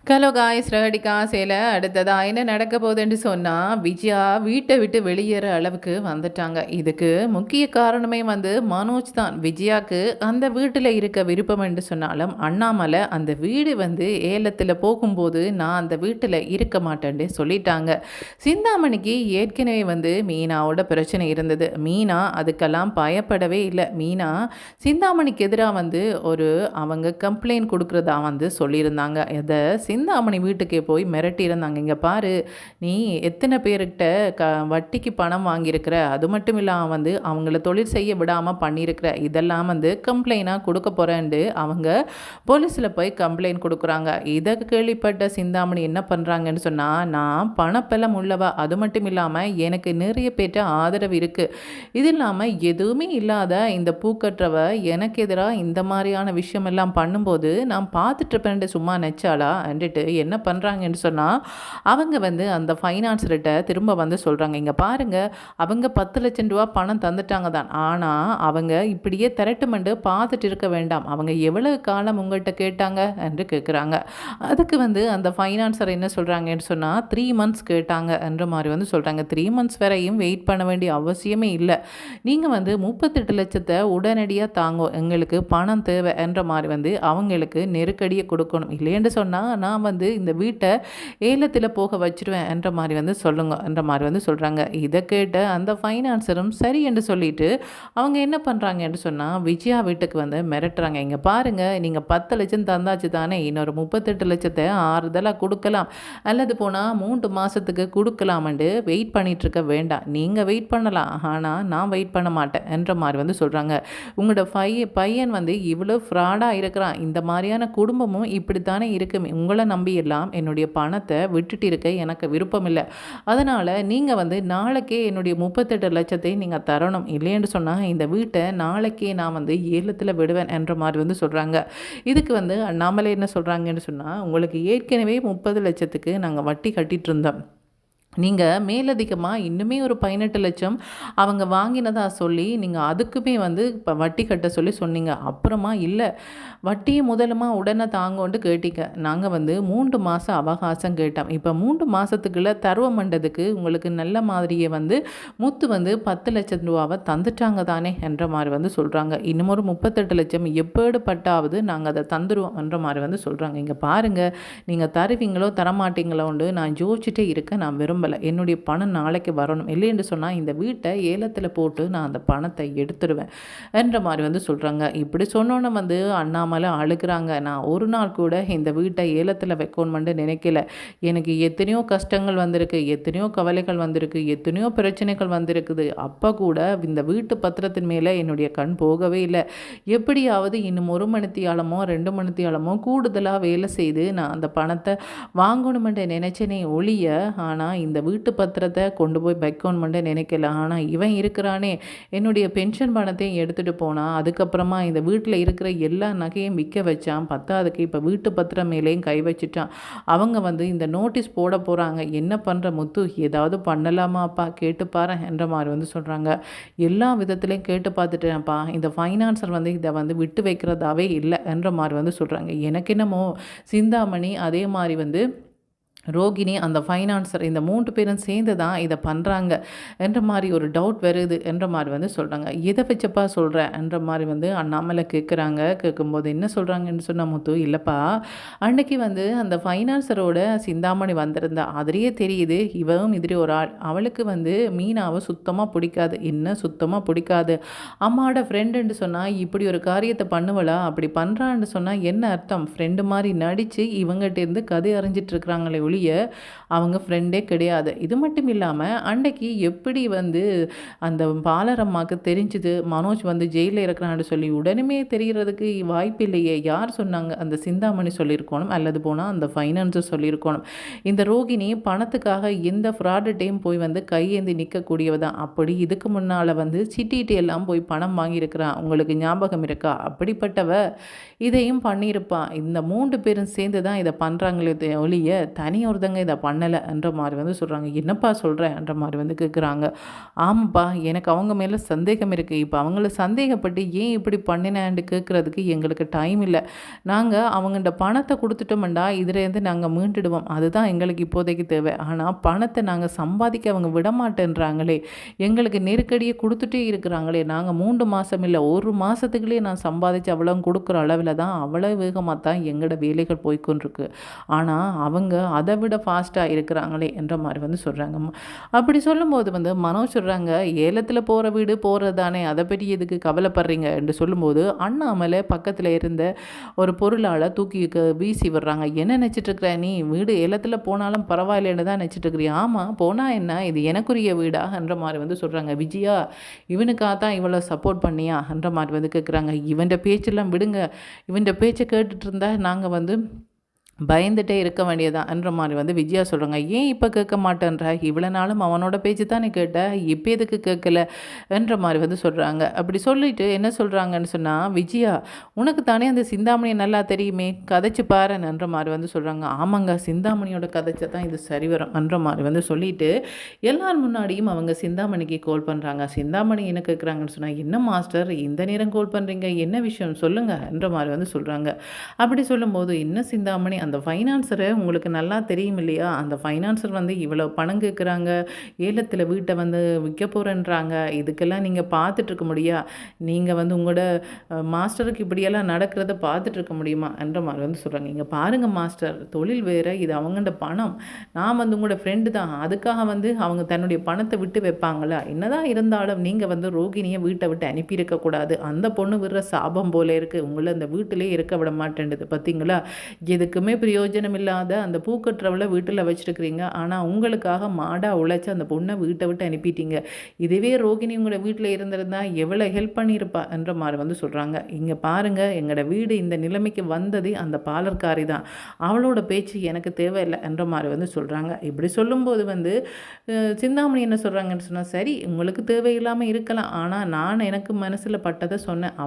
Hello guys, ரகடிக்கா சேலை அடுத்ததா என்ன நடக்க போகுதுன்னு சொன்னால், விஜயா வீட்டை விட்டு வெளியேற அளவுக்கு வந்துட்டாங்க. இதுக்கு முக்கிய காரணமே மனோஜ் தான். விஜயாவுக்கு அந்த வீட்டில் இருக்க விருப்பம் என்று சொன்னாலும், அண்ணாமலை அந்த வீடு ஏலத்தில் போகும்போது நான் அந்த வீட்டில் இருக்க மாட்டேன்னு சொல்லிட்டாங்க. சிந்தாமணிக்கு ஏற்கனவே மீனாவோட பிரச்சனை இருந்தது. மீனா அதுக்கெல்லாம் பயப்படவே இல்லை. மீனா சிந்தாமணிக்கு எதிராக ஒரு அவங்க கம்ப்ளைண்ட் கொடுக்குறதா சொல்லியிருந்தாங்க. அதை சிந்தாமணி வீட்டுக்கே போய் மிரட்டியிருந்தாங்க. இங்கே பாரு, நீ எத்தனை பேர்கிட்ட வட்டிக்கு பணம் வாங்கியிருக்கிற, அது மட்டும் இல்லாமல் அவங்கள தொழில் செய்ய விடாமல் பண்ணியிருக்கிற, இதெல்லாம் கம்ப்ளைண்டாக கொடுக்க போகிறேன்ட்டு அவங்க போலீஸில் போய் கம்ப்ளைண்ட் கொடுக்குறாங்க. இதை கேள்விப்பட்ட சிந்தாமணி என்ன பண்ணுறாங்கன்னு சொன்னால், நான் பணப்பெல்லாம் உள்ளவா, அது மட்டும் இல்லாமல் எனக்கு நிறைய பேர்ட்ட ஆதரவு இருக்குது, இது இல்லாமல் எதுவுமே இல்லாத இந்த பூக்கற்றவ எனக்கு எதிராக இந்த மாதிரியான விஷயமெல்லாம் பண்ணும்போது நான் பார்த்துட்ருப்பேன்ட்டு சும்மா நெச்சாலா வந்துட்டு என்ன பண்ணுறாங்கன்னு சொன்னால், அவங்க அந்த ஃபைனான்ஸர்கிட்ட திரும்ப சொல்கிறாங்க. இங்கே பாருங்கள், அவங்க 10 லட்சம் ரூபா பணம் தந்துட்டாங்க தான், ஆனால் அவங்க இப்படியே திரட்டுமெண்டு பார்த்துட்டு இருக்க வேண்டாம், அவங்க எவ்வளவு காலம் உங்கள்கிட்ட கேட்டாங்க என்று கேட்குறாங்க. அதுக்கு அந்த ஃபைனான்ஸர் என்ன சொல்கிறாங்கன்னு சொன்னால், 3 months கேட்டாங்க என்ற மாதிரி சொல்கிறாங்க. 3 months வரையும் வெயிட் பண்ண வேண்டிய அவசியமே இல்லை, நீங்கள் 38 லட்சத்தை உடனடியாக தாங்கோ, எங்களுக்கு பணம் தேவை என்ற மாதிரி அவங்களுக்கு நெருக்கடியை கொடுக்கணும், இல்லைன்னு சொன்னால் நான் இந்த வீட்டை ஏலத்தில் போக வச்சிருவேன் என்ற மாதிரி சொல்லுங்க என்ற மாதிரி சொல்கிறாங்க. இதை கேட்ட அந்த ஃபைனான்சரும் சரி என்று சொல்லிட்டு அவங்க என்ன பண்ணுறாங்கன்னு சொன்னால், விஜயா வீட்டுக்கு மிரட்டுறாங்க. இங்கே பாருங்கள், நீங்கள் 10 லட்சம் தந்தாச்சு தானே, இன்னொரு 38 லட்சத்தை ஆறுதலாக கொடுக்கலாம், அல்லது போனால் 3 மாதத்துக்கு கொடுக்கலாமண்டு வெயிட் பண்ணிகிட்ருக்க வேண்டாம், நீங்கள் வெயிட் பண்ணலாம், ஆனால் நான் வெயிட் பண்ண மாட்டேன் என்ற மாதிரி சொல்கிறாங்க. உங்களோட பையன் இவ்வளோ ஃப்ராடாக இருக்கிறான், இந்த மாதிரியான குடும்பமும் இப்படித்தானே இருக்குமே, உங்களை நம்பி எல்லாம் என்னுடைய பணத்தை விட்டுட்டு இருக்க எனக்கு விருப்பம் இல்லை, அதனால் நீங்கள் நாளைக்கே என்னுடைய 38 லட்சத்தை நீங்கள் தரணும், இல்லைன்னு சொன்னால் இந்த வீட்டை நாளைக்கே நான் ஏலத்தில் விடுவேன் என்ற மாதிரி சொல்கிறாங்க. இதுக்கு அண்ணாமலை என்ன சொல்கிறாங்கன்னு சொன்னால், உங்களுக்கு ஏற்கனவே 30 லட்சத்துக்கு நாங்கள் வட்டி கட்டிகிட்டு இருந்தோம், நீங்கள் மேலதிகமாக இன்னுமே ஒரு 18 லட்சம் அவங்க வாங்கினதா சொல்லி நீங்கள் அதுக்குமே இப்போ வட்டி கட்ட சொல்லி சொன்னீங்க, அப்புறமா இல்லை வட்டியை முதலுமா உடனே தாங்கோன்ட்டு கேட்டீங்க, நாங்கள் 3 மாதம் அவகாசம் கேட்டோம், இப்போ 3 மாதத்துக்குள்ளே தருவம் பண்ணுறதுக்கு உங்களுக்கு நல்ல மாதிரியே முத்து 10 லட்சம் ரூபாவை தந்துட்டாங்க தானே என்ற மாதிரி சொல்கிறாங்க. இன்னும் ஒரு 38 லட்சம் எப்பேடுபட்டாவது நாங்கள் அதை தந்துடுவோம் என்ற மாதிரி சொல்கிறாங்க. இங்கே பாருங்கள், நீங்கள் தருவீங்களோ தரமாட்டீங்களோண்டு நான் யோசிச்சுட்டே இருக்கேன், நான் விரும்ப என்னுடைய பணம் நாளைக்கு வரணும், இல்லைன்னு சொன்னால் இந்த வீட்டை ஏலத்தில் போட்டு நான் அந்த பணத்தை எடுத்துடுவேன் என்ற மாதிரி சொல்கிறாங்க. இப்படி சொன்னோன்னே அண்ணாமலை அழுகிறாங்க. நான் ஒரு நாள் கூட இந்த வீட்டை ஏலத்தில் வைக்கணுமென்று நினைக்கல, எனக்கு எத்தனையோ கஷ்டங்கள் வந்திருக்கு, எத்தனையோ கவலைகள் வந்திருக்கு, எத்தனையோ பிரச்சனைகள் வந்திருக்குது, அப்போ கூட இந்த வீட்டு பத்திரத்தின் மேலே என்னுடைய கண் போகவே இல்லை, எப்படியாவது இன்னும் 1 மணித்தியாலமோ 2 மணித்தியாலமோ கூடுதலாக வேலை செய்து நான் அந்த பணத்தை வாங்கணுமென்று நினைச்சேனே ஒழிய, ஆனால் இந்த வீட்டு பத்திரத்தை கொண்டு போய் வைக்கணுமெண்டு நினைக்கல, ஆனால் இவன் இருக்கிறானே என்னுடைய பென்ஷன் பணத்தையும் எடுத்துகிட்டு போனான், அதுக்கப்புறமா இந்த வீட்டில் இருக்கிற எல்லா நகையும் விற்க வச்சான், பத்தாவதுக்கு இப்போ வீட்டு பத்திரம் மேலேயும் கை வச்சுட்டான், அவங்க இந்த நோட்டீஸ் போட போகிறாங்க, என்ன பண்ணுற முத்து, ஏதாவது பண்ணலாமாப்பா கேட்டுப்பாரு என்ற மாதிரி சொல்கிறாங்க. எல்லா விதத்துலையும் கேட்டு பார்த்துட்டேன்ப்பா, இந்த ஃபைனான்சர் இதை விட்டு வைக்கிறதாவே இல்லை என்ற மாதிரி சொல்கிறாங்க. எனக்கு என்னமோ சிந்தாமணி அதே மாதிரி ரோகிணி அந்த ஃபைனான்சர் இந்த 3 பேரும் சேர்ந்து தான் இதை பண்ணுறாங்க என்ற மாதிரி ஒரு டவுட் வருது என்ற மாதிரி சொல்கிறாங்க. எதை வச்சப்பா சொல்கிறேன் என்ற மாதிரி அண்ணாமலை கேட்குறாங்க. கேட்கும்போது என்ன சொல்கிறாங்கன்னு சொன்ன முத்து, இல்லைப்பா அன்னைக்கு அந்த ஃபைனான்சரோட சிந்தாமணி வந்திருந்தா, அதிலேயே தெரியுது இவவும் எதிரி ஒரு ஆள், அவளுக்கு மீனாவை சுத்தமாக பிடிக்காது, என்ன சுத்தமாக பிடிக்காது, அம்மாவோட ஃப்ரெண்டுன்னு சொன்னால் இப்படி ஒரு காரியத்தை பண்ணுவலா, அப்படி பண்ணுறான்னு சொன்னால் என்ன அர்த்தம், ஃப்ரெண்டு மாதிரி நடித்து இவங்ககிட்டேருந்து கதை அறிஞ்சிட்டு இருக்கிறாங்களே ஒழிய அவங்க ஃப்ரெண்டே கிடையாது. இது மட்டும் இல்லாமல் அன்னைக்கு எப்படி அந்த பாலரம்மாவுக்கு தெரிஞ்சுது மனோஜ் ஜெயிலில் இருக்கிறான்னு சொல்லி, உடனே தெரிகிறதுக்கு வாய்ப்பு இல்லையே, யார் சொன்னாங்க, அந்த சிந்தாமணி சொல்லியிருக்கணும், அல்லது போனால் அந்த ஃபைனான்ஸர் சொல்லியிருக்கணும். இந்த ரோகிணி பணத்துக்காக எந்த ஃப்ராடுட்டையும் போய் கையேந்தி நிற்கக்கூடியவ தான், அப்படி இதுக்கு முன்னால் சிட்டிகிட்ட எல்லாம் போய் பணம் வாங்கியிருக்கிறான், உங்களுக்கு ஞாபகம் இருக்கா, அப்படிப்பட்டவ இதையும் பண்ணியிருப்பான். இந்த 3 பேரும் சேர்ந்து தான் இதை பண்ணுறாங்களே ஒழிய தனி ஒருத்தங்க இதை பண்ணலைன்ற மாதிரி வந்து சொல்கிறாங்க. என்னப்பா சொல்கிறேன்ற மாதிரி வந்து கேட்குறாங்க. ஆமாப்பா, எனக்கு அவங்க மேலே சந்தேகம் இருக்குது. இப்போ அவங்கள சந்தேகப்பட்டு ஏன் இப்படி பண்ணினேன்னு கேட்குறதுக்கு எங்களுக்கு டைம் இல்லை. நாங்கள் அவங்கள்ட்ட பணத்தை கொடுத்துட்டோம்டா இதுலேருந்து நாங்கள் மீண்டுடுவோம். அதுதான் எங்களுக்கு இப்போதைக்கு தேவை. ஆனால் பணத்தை நாங்கள் சம்பாதிக்க அவங்க விடமாட்டேன்றாங்களே, எங்களுக்கு நெருக்கடியை கொடுத்துட்டே இருக்கிறாங்களே. நாங்கள் 3 மாதம் இல்லை 1 மாதத்துக்குள்ளேயே நான் சம்பாதிச்சு அவ்வளோ கொடுக்குற அளவில் தான் அவ்வளோ வேகமாக தான் எங்களோட வேலைகள் போய்க்கொண்டிருக்கு. ஆனால் அவங்க அதை விட ஃபாஸ்ட்டாக இருக்கிறாங்களே என்ற மாதிரி வந்து சொல்கிறாங்க. அப்படி சொல்லும்போது வந்து மனோஜ் சொல்கிறாங்க, ஏலத்தில் போகிற வீடு போகிறது தானே, அதை பற்றி எதுக்கு கவலைப்படுறீங்க என்று சொல்லும்போது அண்ணாமலை பக்கத்தில் இருந்த ஒரு பொருளால் தூக்கி வீசி விடுறாங்க. என்ன நினச்சிட்ருக்குற நீ, வீடு ஏலத்தில் போனாலும் பரவாயில்லைன்னு தான் நினச்சிட்ருக்குறியா? ஆமாம், போனால் என்ன, இது எனக்குரிய வீடா என்ற மாதிரி வந்து சொல்கிறாங்க. விஜயா இவனுக்காக தான் இவ்வளோ சப்போர்ட் பண்ணியா என்ற மாதிரி வந்து கேட்குறாங்க. இவன்ட பேச்செல்லாம் விடுங்க, இவன்ட பேச்சை கேட்டுட்டு இருந்தால் நாங்கள் வந்து பயந்துட்டே இருக்க வேண்டியதான்ற மாதிரி வந்து விஜயா சொல்கிறாங்க. ஏன் இப்போ கேட்க மாட்டேன்ற, இவ்வளோ நாளும் அவனோட பேச்சு தானே கேட்ட, இப்போ எதுக்கு கேட்கலன்ற மாதிரி வந்து சொல்கிறாங்க. அப்படி சொல்லிட்டு என்ன சொல்கிறாங்கன்னு சொன்னால், விஜயா உனக்கு தானே அந்த சிந்தாமணி நல்லா தெரியுமே, கதைச்சு பாருன்ற மாதிரி வந்து சொல்கிறாங்க. ஆமாங்க, சிந்தாமணியோட கதைச்சா தான் இது சரி வரும்ன்ற மாதிரி வந்து சொல்லிட்டு எல்லார் முன்னாடியும் அவங்க சிந்தாமணிக்கு கால் பண்ணுறாங்க. சிந்தாமணி என்ன கேட்குறாங்கன்னு சொன்னால், என்ன மாஸ்டர் இந்த நேரம் கால் பண்ணுறீங்க, என்ன விஷயம் சொல்லுங்கன்ற மாதிரி வந்து சொல்கிறாங்க. அப்படி சொல்லும்போது, என்ன சிந்தாமணி, அந்த ஃபைனான்சரை உங்களுக்கு நல்லா தெரியும் இல்லையா, அந்த ஃபைனான்சர் வந்து இவ்வளோ பணம் கேட்குறாங்க, ஏலத்தில் வீட்டை வந்து விற்க போகிறேன்றாங்க, இதுக்கெல்லாம் நீங்கள் பார்த்துட்ருக்க முடியா, நீங்கள் வந்து உங்களோட மாஸ்டருக்கு இப்படியெல்லாம் நடக்கிறத பார்த்துட்ருக்க முடியுமா என்ற மாதிரி வந்து சொல்கிறாங்க. இங்கே பாருங்கள் மாஸ்டர், தொழில் வேறு, இது அவங்கள்ட பணம், நான் வந்து உங்களோட ஃப்ரெண்டு தான், அதுக்காக வந்து அவங்க தன்னுடைய பணத்தை விட்டு வைப்பாங்களா, என்னதான் இருந்தாலும் நீங்கள் வந்து ரோகிணியை வீட்டை விட்டு அனுப்பியிருக்கக்கூடாது, அந்த பொண்ணு விடுற சாபம் போல இருக்குது, உங்களை அந்த வீட்டிலே இருக்க விட மாட்டேன்டுது பார்த்தீங்களா, எதுக்குமே பிரயோஜனம் இல்லாத அந்த பூக்கட்டுறவளை வீட்டில் வச்சுருக்கிறீங்க, ஆனால் உங்களுக்காக மாடாக உழைச்சி அந்த பொண்ணை வீட்டை விட்டு அனுப்பிட்டீங்க, இதுவே ரோகிணி உங்களோட வீட்டில் இருந்திருந்தா எவ்வளோ ஹெல்ப் பண்ணியிருப்பா என்ற மாதிரி வந்து சொல்கிறாங்க. இங்கே பாருங்கள், எங்களோட வீடு இந்த நிலைமைக்கு வந்தது அந்த பாலர்காரி தான், அவளோட பேச்சு எனக்கு தேவையில்லை என்ற மாதிரி வந்து சொல்கிறாங்க. இப்படி சொல்லும்போது வந்து சிந்தாமணி என்ன சொல்கிறாங்கன்னு சொன்னால், சரி உங்களுக்கு தேவையில்லாமல் இருக்கலாம், ஆனால் நான் எனக்கு மனசில் பட்டதை சொன்னேன்,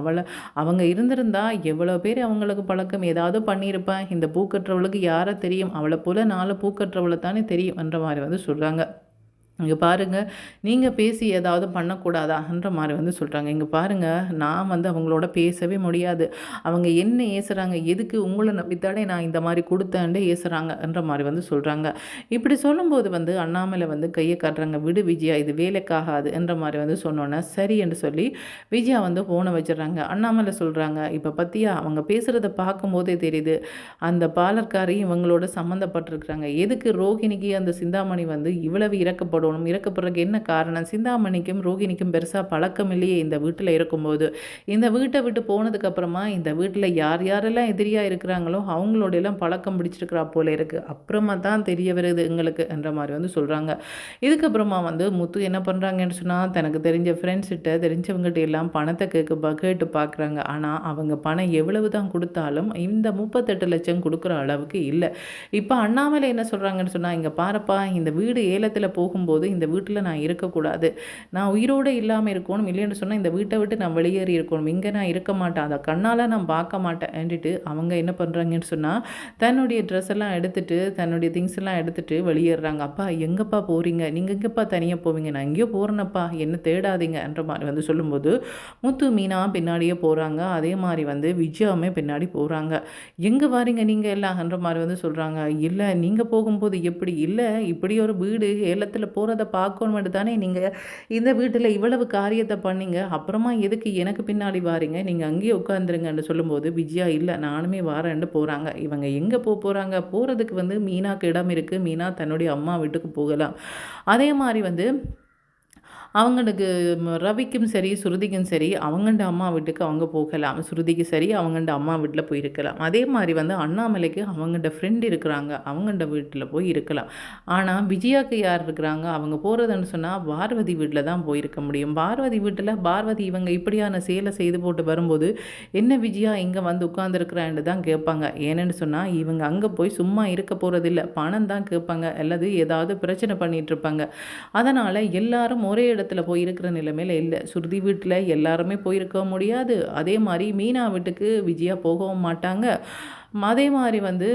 அவங்க இருந்திருந்தா எவ்வளோ பேர் அவங்களுக்கு பழக்கம் ஏதாவது பண்ணியிருப்பேன், இந்த பூக்கற்றவளுக்கு யாரை தெரியும், அவளை போல் 4 பூக்கற்றவளை தானே தெரியும் என்ற மாதிரி வந்து சொல்கிறாங்க. இங்கே பாருங்கள், நீங்கள் பேசி ஏதாவது பண்ணக்கூடாதான்ற மாதிரி வந்து சொல்கிறாங்க. இங்கே பாருங்கள், நான் வந்து அவங்களோட பேசவே முடியாது, அவங்க என்ன ஏசுகிறாங்க, எதுக்கு உங்களை நம்பித்தானே நான் இந்த மாதிரி கொடுத்தேன்ட்டு ஏசுகிறாங்கன்ற மாதிரி வந்து சொல்கிறாங்க. இப்படி சொல்லும்போது வந்து அண்ணாமலை வந்து கையை காட்டுறாங்க. விடு விஜயா, இது வேலைக்காகாது என்ற மாதிரி வந்து சொன்னோன்னே சரி என்று சொல்லி விஜயா வந்து ஃபோனை வச்சிடுறாங்க. அண்ணாமலை சொல்கிறாங்க, இப்போ பற்றியா அவங்க பேசுகிறத பார்க்கும்போதே தெரியுது அந்த பாலர்காரி இவங்களோட சம்மந்தப்பட்டிருக்கிறாங்க, எதுக்கு ரோகிணிக்கு அந்த சிந்தாமணி வந்து இவ்வளவு இறக்கப்படும், இறக்கப்படுறதுக்கு என்ன காரணம், சிந்தாமணிக்கும் ரோகிணிக்கும் பெருசாக பழக்கம் இல்லையே இந்த வீட்டில் இருக்கும்போது, இந்த வீட்டை விட்டு போனதுக்கு அப்புறமா இந்த வீட்டில் யார் யாரெல்லாம் எதிரியாக இருக்கிறாங்களோ அவங்களோட எல்லாம் பழக்கம் பிடிச்சிருக்கிறா போல இருக்குது, அப்புறமா தான் தெரிய வருது எங்களுக்கு என்ற மாதிரி வந்து சொல்கிறாங்க. இதுக்கப்புறமா வந்து முத்து என்ன பண்ணுறாங்கன்னு சொன்னால், தனக்கு தெரிஞ்ச ஃப்ரெண்ட்ஸ்கிட்ட தெரிஞ்சவங்ககிட்ட எல்லாம் பணத்தை கேட்டு பார்க்குறாங்க. ஆனால் அவங்க பணம் எவ்வளவு தான் கொடுத்தாலும் இந்த 38 லட்சம் கொடுக்குற அளவுக்கு இல்லை. இப்போ அண்ணாமலை என்ன சொல்கிறாங்கன்னு சொன்னால், இங்கே பாருப்பா, இந்த வீடு ஏலத்தில் போகும்போது இந்த வீட்டில் நான் இருக்கக்கூடாது, நான் உயிரோடு இல்லாமல் இருக்கணும், இல்லைன்னு சொன்னால் இந்த வீட்டை விட்டு நான் வெளியேறி இருக்கணும், இங்கே நான் இருக்க மாட்டேன், அதை கண்ணால் நான் பார்க்க மாட்டேன்ட்டு அவங்க என்ன பண்ணுறாங்கன்னு சொன்னால், தன்னுடைய ட்ரெஸ் எல்லாம் எடுத்துகிட்டு தன்னுடைய திங்ஸ் எல்லாம் எடுத்துகிட்டு வெளியேறாங்க. அப்பா எங்கப்பா போகிறீங்க, நீங்கள் எங்கேப்பா தனியாக போவீங்க, நான் எங்கேயோ போகிறேன்னப்பா, என்ன தேடாதீங்கன்ற மாதிரி வந்து சொல்லும்போது முத்து மீனா பின்னாடியே போகிறாங்க. அதே மாதிரி வந்து விஜயாவுமே பின்னாடி போகிறாங்க. எங்கே வாரீங்க நீங்கள் எல்லாம்ன்ற மாதிரி வந்து சொல்கிறாங்க. இல்லை நீங்கள் போகும்போது எப்படி, இல்லை இப்படி ஒரு வீடு ஏலத்தில் போகிறத பார்க்கணுமெட்டு தானே நீங்கள் இந்த வீட்டில் இவ்வளவு காரியத்தை பண்ணீங்க, அப்புறமா எதுக்கு எனக்கு பின்னாடி வாரீங்க, நீங்கள் அங்கேயே உட்காந்துருங்கன்னு சொல்லும்போது விஜயா இல்லை நானுமே வாரேன்னு போகிறாங்க. இவங்க எங்கே போகிறாங்க, போகிறதுக்கு வந்து மீனாக்கு இடம் இருக்குது, மீனா தன்னுடைய அம்மா வீட்டுக்கு போகலாம். அதே மாதிரி வந்து அவங்களுக்கு ரவிக்கும் சரி ஸ்ருதிக்கும் சரி அவங்கள்ட அம்மா வீட்டுக்கு அவங்க போகலாம், ஸ்ருதிக்கு சரி அவங்கள்ட அம்மா வீட்டில் போய் இருக்கலாம். அதே மாதிரி வந்து அண்ணாமலைக்கு அவங்கள்ட ஃப்ரெண்டு இருக்கிறாங்க, அவங்கள்ட வீட்டில் போய் இருக்கலாம். ஆனால் விஜயாவுக்கு யார் இருக்கிறாங்க, அவங்க போகிறதுன்னு சொன்னால் பார்வதி வீட்டில் தான் போயிருக்க முடியும். பார்வதி வீட்டில் பார்வதி இவங்க இப்படியான செயலை செய்து போட்டு வரும்போது என்ன விஜயா இங்கே வந்து உட்காந்துருக்குறான்னு தான் கேட்பாங்க. ஏன்னு சொன்னால் இவங்க அங்கே போய் சும்மா இருக்க போகிறதில்ல, பணம் தான் கேட்பாங்க, அல்லது ஏதாவது பிரச்சனை பண்ணிகிட்ருப்பாங்க. அதனால் எல்லாரும் ஒரே இடத்துல போய் இருக்கிற நிலைமையில் இல்லை. ஸ்ருதி வீட்டில் எல்லாருமே போயிருக்க முடியாது, அதே மாதிரி மீனா வீட்டுக்கு விஜயா போகவும் மாட்டாங்க, அதே மாரி வந்து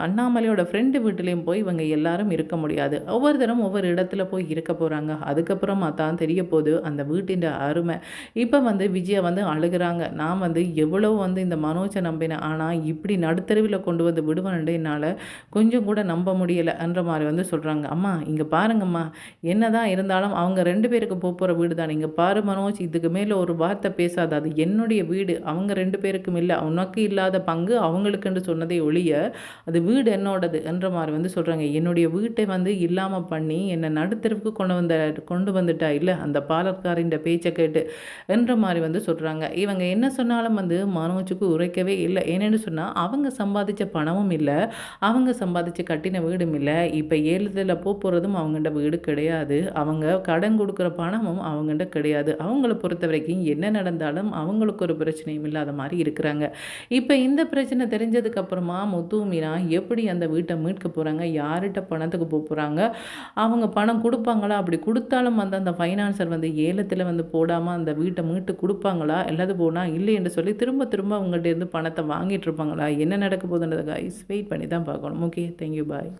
அண்ணாமலையோட ஃப்ரெண்டு வீட்டிலயும் போய் இவங்க எல்லாரும் இருக்க முடியாது. ஒவ்வொருத்தரும் ஒவ்வொரு இடத்துல போய் இருக்க போறாங்க. அதுக்கப்புறமா தான் தெரிய போது அந்த வீட்டின் அருமை. இப்ப வந்து விஜயா வந்து அழுகுறாங்க. நான் வந்து எவ்வளோ வந்து இந்த மனோஜ நம்பினேன். ஆனா இப்படி நடுத்தெருவில கொண்டு வந்து விடுவேன்ட்டு என்னால கொஞ்சம் கூட நம்ப முடியலன்ற மாரி வந்து சொல்றாங்க. அம்மா இங்க பாருங்கம்மா, என்னதான் இருந்தாலும் அவங்க 2 பேருக்கு போற வீடு தானே. இங்க பாரு மனோஜ், இதுக்கு மேல ஒரு வார்த்தை பேசாத. அது என்னுடைய வீடு. அவங்க 2 பேருக்கும் இல்ல. உனக்கு இல்லாத பங்கு அவங்களுக்குன்னு சொன்னதே ஒழிய, அது வீடு என்னோடது என்ற மாரி வந்து சொல்றாங்க. என்னுடைய வீட்டை வந்து இல்லாம பண்ணி என்ன நடுத்தெருவுக்கு கொண்டு வந்துட்டா இல்ல, அந்த பாலக்காரின் பேச்ச கேட்டு என்ற மாரி வந்து சொல்றாங்க. இவங்க என்ன சொன்னாலும் வந்து மனோஜுக்கு உரைக்கவே இல்ல. ஏனென்னு சொன்னா, அவங்க சம்பாதிச்ச பணமும் இல்ல. அவங்க சம்பாதிச்சு கட்டின வீடும் இல்ல. இப்ப ஏலத்துல போறதும் அவங்கள்ட்ட வீடு கிடையாது. அவங்க கடன் குடுக்குற பணமும் அவங்கள்ட்ட கிடையாது. அவங்கள பொறுத்தவரைக்கும் என்ன நடந்தாலும் அவங்களுக்கு ஒரு பிரச்சனையும் இல்லாத மாரி இருக்கிறாங்க. இப்ப இந்த பிரச்சனை தெரிஞ்சதுக்கு அப்புறமா முத்து, மீனா எப்படி அந்த வீட்ட மீட்க போறாங்க? யார்ட்ட பணத்துக்கு போறாங்க? அவங்க பணம் குடுப்பாங்களா? அப்படி குடுத்தாலும் வந்து அந்த ஃபைனான்சர் வந்து ஏலத்துல வந்து போடாம அந்த வீட்ட மீட்டு குடுப்பாங்களா? அல்லது போனா இல்லை என்று சொல்லி திரும்ப திரும்ப அவங்கள்ட்ட இருந்து பணத்த வாங்கிட்டு இருப்பாங்களா? என்ன நடக்க போகுதுன்றத கைஸ் வெயிட் பண்ணி தான் பார்க்கணும். ஓகே. Thank you. பாய்.